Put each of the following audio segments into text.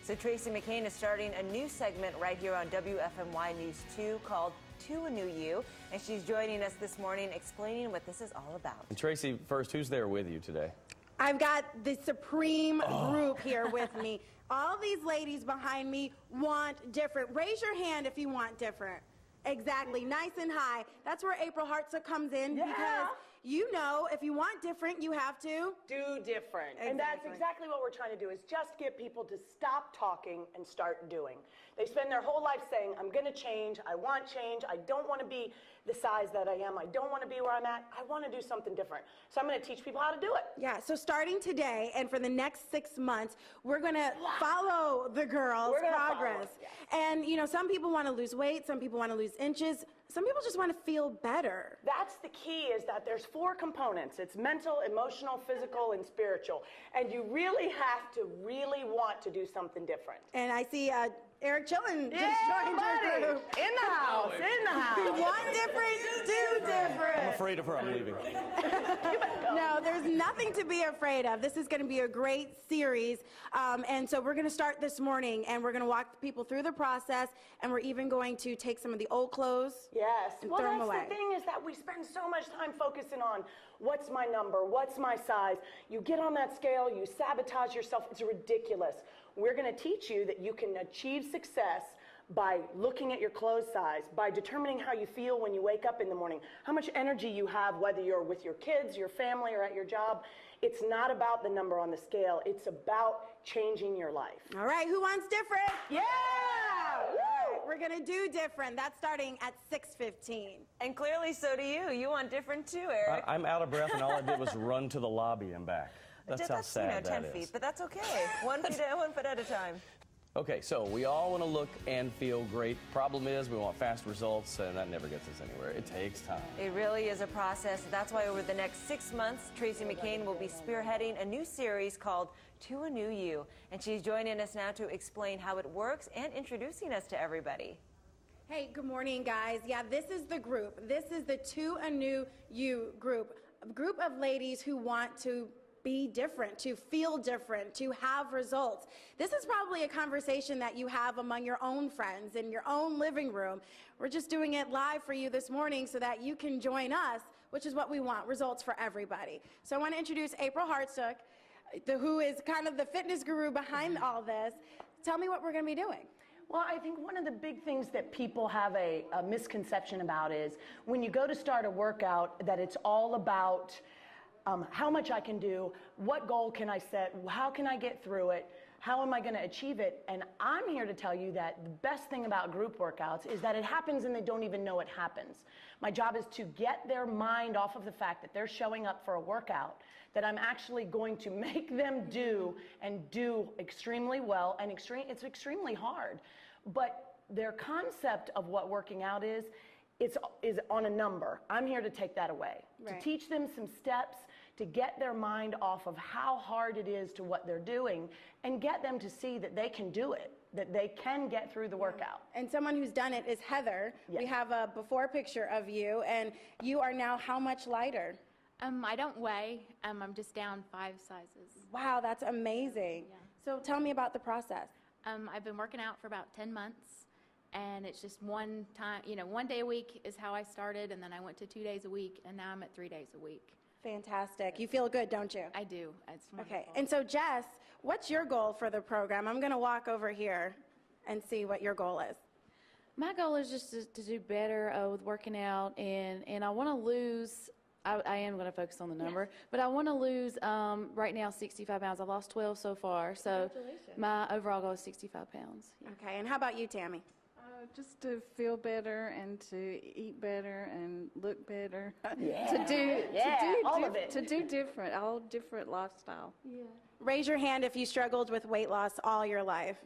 So Tracy McCain is starting a new segment right here on WFMY News 2 called To a New You, and she's joining us this morning explaining what this is all about. And Tracy, first, who's there with you today? I've got the supreme group here with me. All these ladies behind me want different. Raise your hand if you want different. Exactly, nice and high. That's where April Hartsook comes in, because you know if you want different, you have to do different. Exactly. And that's exactly what we're trying to do, is just get people to stop talking and start doing. They spend their whole life saying, I'm going to change, I want change, I don't want to be the size that I am, I don't want to be where I'm at, I want to do something different. So I'm going to teach people how to do it. Yeah, so starting today and for the next 6 months, we're going to follow the girls' progress. And, you know, some people want to lose weight, some people want to lose inches, some people just want to feel better. That's the key, is that there's 4 components. It's mental, emotional, physical, and spiritual. And you really have to really want to do something different. And I see Eric Chillen just joined your group. In the house, in the house. You want different, do different. I'm afraid of her, I'm leaving. No, there's nothing to be afraid of. This is going to be a great series. And so we're going to start this morning, and we're going to walk people through the process, and we're even going to take some of the old clothes. Yes. And well, throw them that's away. the thing, is that we spend so much time focusing on what's my number, what's my size. You get on that scale, you sabotage yourself. It's ridiculous. We're going to teach you that you can achieve success by looking at your clothes size, by determining how you feel when you wake up in the morning, how much energy you have, whether you're with your kids, your family, or at your job. It's not about the number on the scale. It's about changing your life. All right, who wants different? Yeah! Woo! We're going to do different. That's starting at 6:15. And clearly so do you. You want different too, Eric. I'm out of breath, and all I did was run to the lobby and back. That's how sad that 10 feet, is. but that's okay. one foot at a time. Okay, so we all want to look and feel great. Problem is, we want fast results, and that never gets us anywhere. It takes time. It really is a process. That's why over the next 6 months, Tracy McCain will be spearheading a new series called To a New You. And she's joining us now to explain how it works and introducing us to everybody. Hey, good morning, guys. Yeah, this is the group. This is the To a New You group. A group of ladies who want to be different, to feel different, to have results. This is probably a conversation that you have among your own friends in your own living room. We're just doing it live for you this morning so that you can join us, which is what we want, results for everybody. So I want to introduce April Hartsook, who is kind of the fitness guru behind all this. Tell me what we're going to be doing. Well, I think one of the big things that people have a misconception about is when you go to start a workout, that it's all about how much I can do, what goal can I set, how can I get through it, how am I going to achieve it? And I'm here to tell you that the best thing about group workouts is that it happens and they don't even know it happens. My job is to get their mind off of the fact that they're showing up for a workout, that I'm actually going to make them do extremely well, and it's extremely hard. But their concept of what working out is on a number. I'm here to take that away, to teach them some steps, to get their mind off of how hard it is to what they're doing, and get them to see that they can do it, that they can get through the workout. And someone who's done it is Heather. Yes. We have a before picture of you, and you are now how much lighter? I don't weigh. I'm just down 5 sizes. Wow, that's amazing. Yeah. So tell me about the process. I've been working out for about 10 months. And it's just one time, one day a week is how I started, and then I went to 2 days a week, and now I'm at 3 days a week. Fantastic. You feel good, don't you? I do. It's wonderful. Okay. And so, Jess, what's your goal for the program? I'm going to walk over here and see what your goal is. My goal is just to do better with working out, and I want to lose. I am going to focus on the number, but I want to lose right now 65 pounds. I've lost 12 so far, so my overall goal is 65 pounds. Yeah. Okay. And how about you, Tammy? Just to feel better and to eat better and look better. Yeah. To do different, all different lifestyle. Yeah. Raise your hand if you struggled with weight loss all your life.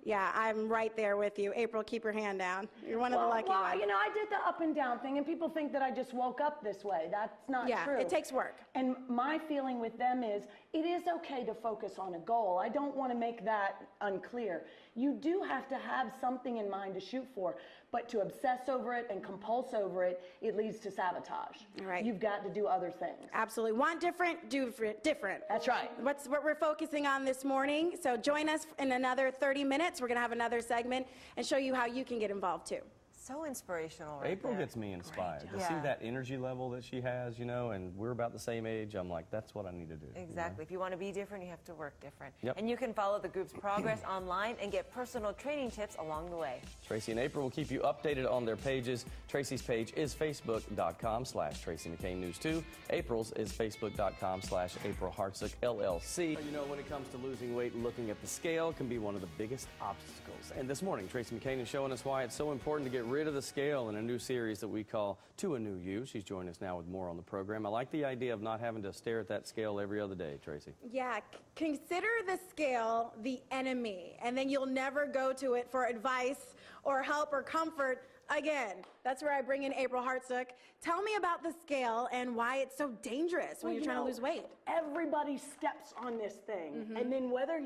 Yeah, I'm right there with you. April, keep your hand down. You're one of the lucky ones. You know, I did the up and down thing, and people think that I just woke up this way. That's not true. Yeah, it takes work. And my feeling with them is, It is okay to focus on a goal. I don't want to make that unclear. You do have to have something in mind to shoot for, but to obsess over it and compulse over it, it leads to sabotage. Right. You've got to do other things. Absolutely. Want different, do different. That's right. What's what we're focusing on this morning. So join us in another 30 minutes. We're going to have another segment and show you how you can get involved too. So inspirational right April there. gets me inspired. To Yeah. see that energy level that she has, you know, and we're about the same age, I'm like, that's what I need to do. Exactly. If you want to be different, you have to work different. Yep. And you can follow the group's progress online and get personal training tips along the way. Tracy and April will keep you updated on their pages. Tracy's page is facebook.com/Tracy McCain News 2. April's is facebook.com/April Hartsook LLC. You know, when it comes to losing weight, looking at the scale can be one of the biggest obstacles. And this morning, Tracy McCain is showing us why it's so important to get rid of the scale in a new series that we call To a New You. She's joining us now with more on the program. I like the idea of not having to stare at that scale every other day, Tracy. Yeah, consider the scale the enemy, and then you'll never go to it for advice or help or comfort again. That's where I bring in April Hartsook. Tell me about the scale and why it's so dangerous when you're trying to lose weight. Everybody steps on this thing, and then whether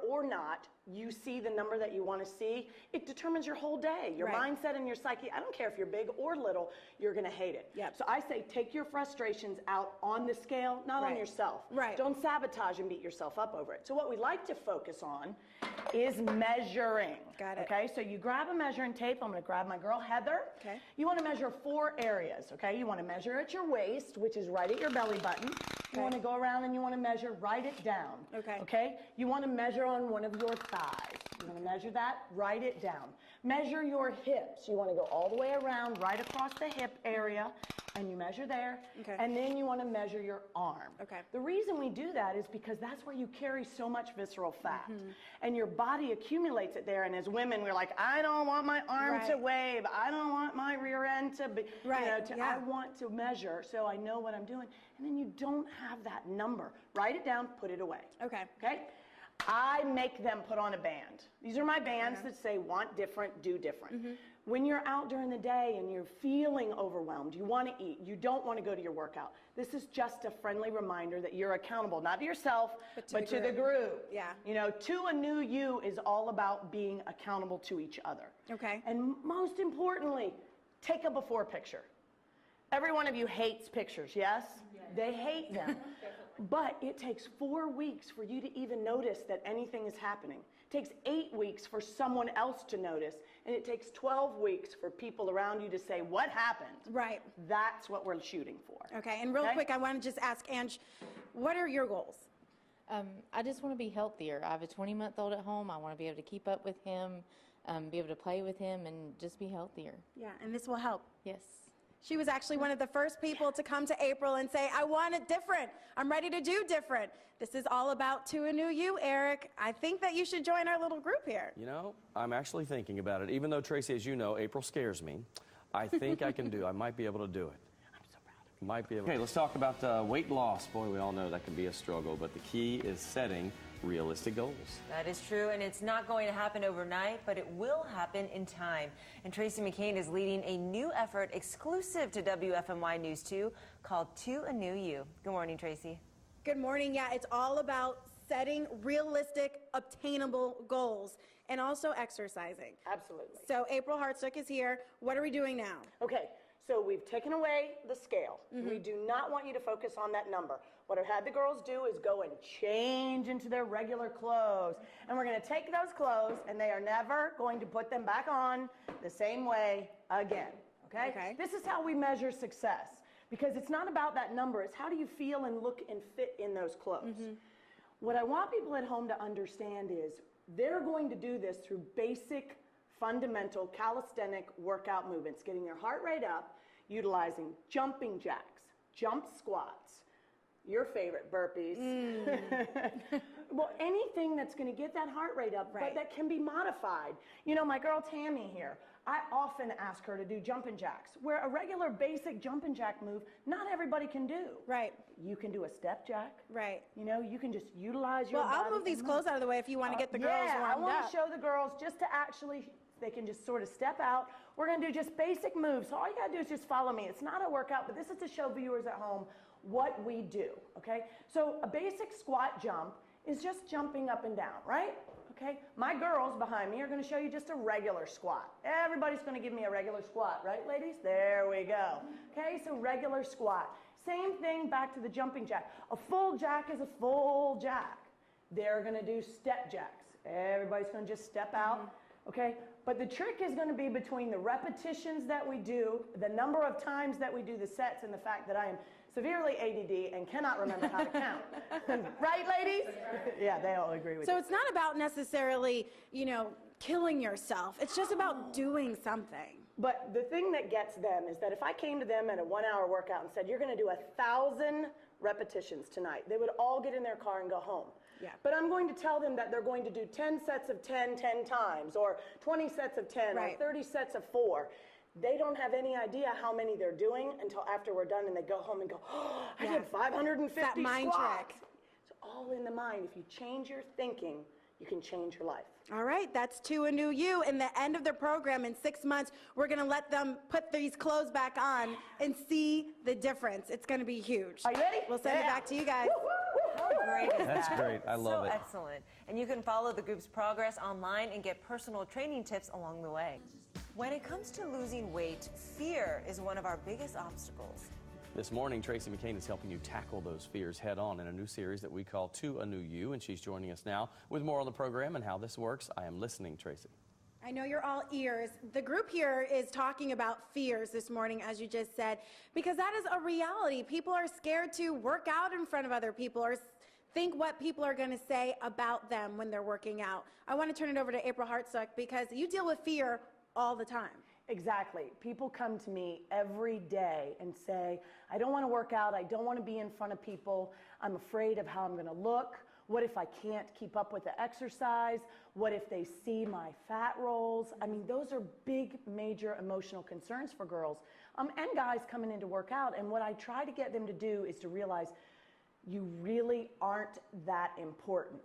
or not you see the number that you want to see, it determines your whole day, your Right. mindset and your psyche. I don't care if you're big or little, you're going to hate it. Yep. So I say take your frustrations out on the scale, not on Right. yourself. Right. Don't sabotage and beat yourself up over it. So what we like to focus on is measuring. Got it. Okay, so you grab a measuring tape. I'm going to grab my girl Heather. Okay. You want to measure 4 areas, okay? You want to measure at your waist, which is right at your belly button. You want to go around and you want to measure, write it down. Okay. Okay? You want to measure on one of your thighs. You want to measure that, write it down. Measure your hips. You want to go all the way around, right across the hip area, and you measure there. Okay. And then you want to measure your arm. Okay. The reason we do that is because that's where you carry so much visceral fat. And your body accumulates it there. And as women, we're like, I don't want my arm to Right. wave. I don't want my rear end to be, Right, I yeah. want to measure so I know what I'm doing. And then you don't have that number. Write it down, put it away. Okay. Okay? I make them put on a band. These are my bands that say want different, do different. When you're out during the day and you're feeling overwhelmed, you want to eat, you don't want to go to your workout, this is just a friendly reminder that you're accountable, not to yourself, but to the group. Yeah. You know, To a New You is all about being accountable to each other. Okay. And most importantly, take a before picture. Every one of you hates pictures, yes? They hate them. But it takes 4 weeks for you to even notice that anything is happening. It takes 8 weeks for someone else to notice, and it takes 12 weeks for people around you to say, what happened? Right. That's what we're shooting for. Okay, and real quick, I want to just ask Ange, what are your goals? I just want to be healthier. I have a 20-month-old at home. I want to be able to keep up with him, be able to play with him, and just be healthier. Yeah, and this will help. Yes. She was actually one of the first people to come to April and say, I want it different. I'm ready to do different. This is all about To a New You, Eric. I think that you should join our little group here. You know, I'm actually thinking about it. Even though, Tracy, as you know, April scares me, I think I can do it. I might be able to do it. I'm so proud of you. Might be able to. Okay, let's talk about weight loss. Boy, we all know that can be a struggle, but the key is setting realistic goals. That is true, and it's not going to happen overnight, but it will happen in time. And Tracy McCain is leading a new effort exclusive to WFMY News 2 called To a New You. Good morning, Tracy. Good morning. Yeah, it's all about setting realistic, obtainable goals and also exercising. Absolutely. So April Hartsook is here. What are we doing now? Okay, so we've taken away the scale. We do not want you to focus on that number. What I've had the girls do is go and change into their regular clothes. And we're going to take those clothes, and they are never going to put them back on the same way again. Okay? Okay. This is how we measure success. Because it's not about that number. It's how do you feel and look and fit in those clothes. What I want people at home to understand is they're going to do this through basic, fundamental calisthenic workout movements, getting their heart rate up, utilizing jumping jacks, jump squats, your favorite burpees. Well, anything that's going to get that heart rate up, but that can be modified. You know, my girl Tammy here, I often ask her to do jumping jacks, where a regular basic jumping jack move, not everybody can do. Right. You can do a step jack. Right. You know, you can just utilize your Well, body. I'll move these clothes out of the way if you want to get the girls warmed I want up. to show the girls just to actually, they can just sort of step out. We're going to do just basic moves. So all you got to do is just follow me. It's not a workout, but this is to show viewers at home what we do, okay? So a basic squat jump is just jumping up and down, right? Okay, my girls behind me are going to show you just a regular squat. Everybody's going to give me a regular squat, right, ladies? There we go. Okay, so regular squat. Same thing back to the jumping jack. A full jack is a full jack. They're going to do step jacks. Everybody's going to just step out, okay? But the trick is going to be between the repetitions that we do, the number of times that we do the sets, and the fact that I am severely ADD and cannot remember how to count. Right, ladies? Yeah, they all agree with you. So it's not about necessarily, you know, killing yourself. It's just about doing something. But the thing that gets them is that if I came to them at a 1-hour workout and said, you're going to do 1,000 repetitions tonight, they would all get in their car and go home. Yeah. But I'm going to tell them that they're going to do 10 sets of 10 times, or 20 sets of 10, right, or 30 sets of 4. They don't have any idea how many they're doing until after we're done and they go home and go, oh, I did 550 that mind squats. trick. It's all in the mind. If you change your thinking, you can change your life. All right, that's To a New You. In the end of the program, in 6 months, we're going to let them put these clothes back on and see the difference. It's going to be huge. Are you ready? We'll send it back to you guys. How great is That's that? great. I love it. So excellent. And you can follow the group's progress online and get personal training tips along the way. When it comes to losing weight, fear is one of our biggest obstacles. This morning, Tracy McCain is helping you tackle those fears head on in a new series that we call To a New You, and she's joining us now with more on the program and how this works. I am listening, Tracy. I know you're all ears. The group here is talking about fears this morning, as you just said, because that is a reality. People are scared to work out in front of other people or think what people are going to say about them when they're working out. I want to turn it over to April Hartsook because you deal with fear all the time. Exactly. People come to me every day and say, I don't want to work out. I don't want to be in front of people. I'm afraid of how I'm going to look. What if I can't keep up with the exercise? What if they see my fat rolls? I mean, those are big, major emotional concerns for girls and guys coming in to work out. And what I try to get them to do is to realize you really aren't that important.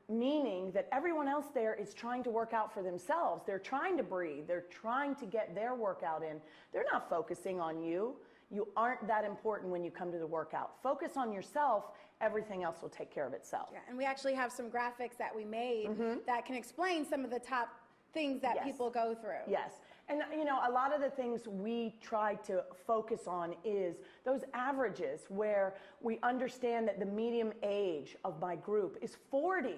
Meaning that everyone else there is trying to work out for themselves. They're trying to breathe. They're trying to get their workout in. They're not focusing on you. You aren't that important when you come to the workout. Focus on yourself. Everything else will take care of itself. Yeah, and we actually have some graphics that we made that can explain some of the top things that people go through. Yes. And, you know, a lot of the things we try to focus on is those averages where we understand that the median age of my group is 40.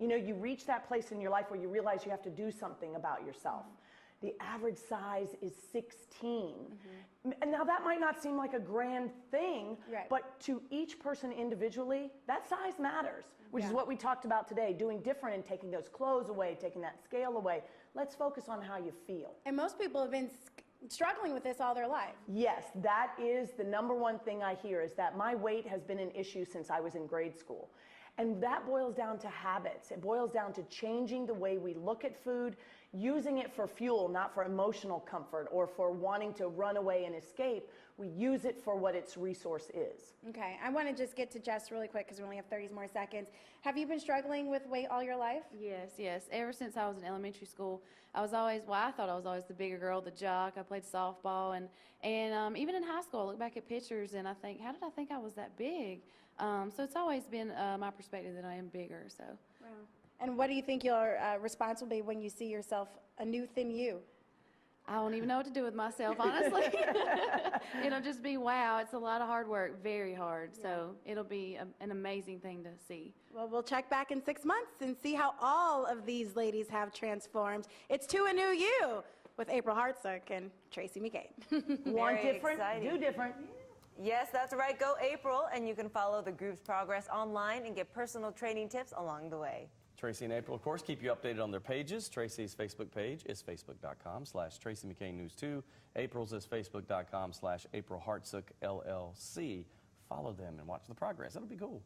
You know, you reach that place in your life where you realize you have to do something about yourself. The average size is 16. And now that might not seem like a grand thing, but to each person individually, that size matters, which is what we talked about today, doing different and taking those clothes away, taking that scale away. Let's focus on how you feel. And most people have been struggling with this all their life. Yes, that is the number one thing I hear, is that my weight has been an issue since I was in grade school. And that boils down to habits. It boils down to changing the way we look at food, using it for fuel, not for emotional comfort or for wanting to run away and escape. We use it for what its resource is. Okay, I want to just get to Jess really quick because we only have 30 more seconds. Have you been struggling with weight all your life? Yes, yes. Ever since I was in elementary school, I was always, well, I thought I was always the bigger girl, the jock. I played softball, and even in high school, I look back at pictures and I think, how did I think I was that big? So it's always been my perspective that I am bigger. So. Wow. And what do you think your response will be when you see yourself a new thin you? I don't even know what to do with myself, honestly. It'll just be wow. It's a lot of hard work, very hard. So it'll be an amazing thing to see. Well, we'll check back in 6 months and see how all of these ladies have transformed. It's To a New You with April Hartsook and Tracy McCain. Want different, exciting. do different. Yes, that's right. Go April, and you can follow the group's progress online and get personal training tips along the way. Tracy and April, of course, keep you updated on their pages. Tracy's Facebook page is facebook.com/Tracy McCain News 2. April's is facebook.com/April Hartsook LLC. Follow them and watch the progress. That'll be cool.